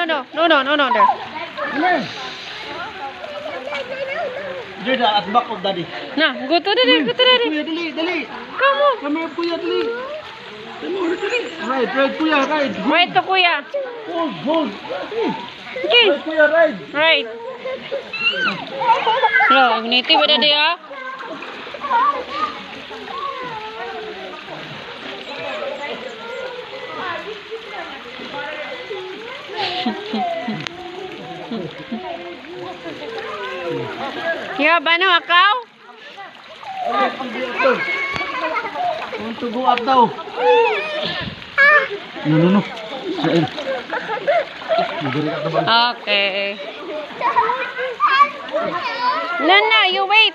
there. Jada, at back of daddy. Nah, go to daddy. Kuya, dali. Come on. Come here, kuya, dali. Ride, kuya, ride. Right to kuya. Hold. Okay. Ride, kuya, ride. Right. Hello, niti ba daddy ah? Yeah, bano akaw? Want to go up daw. No. Sail. Okay. No, you wait.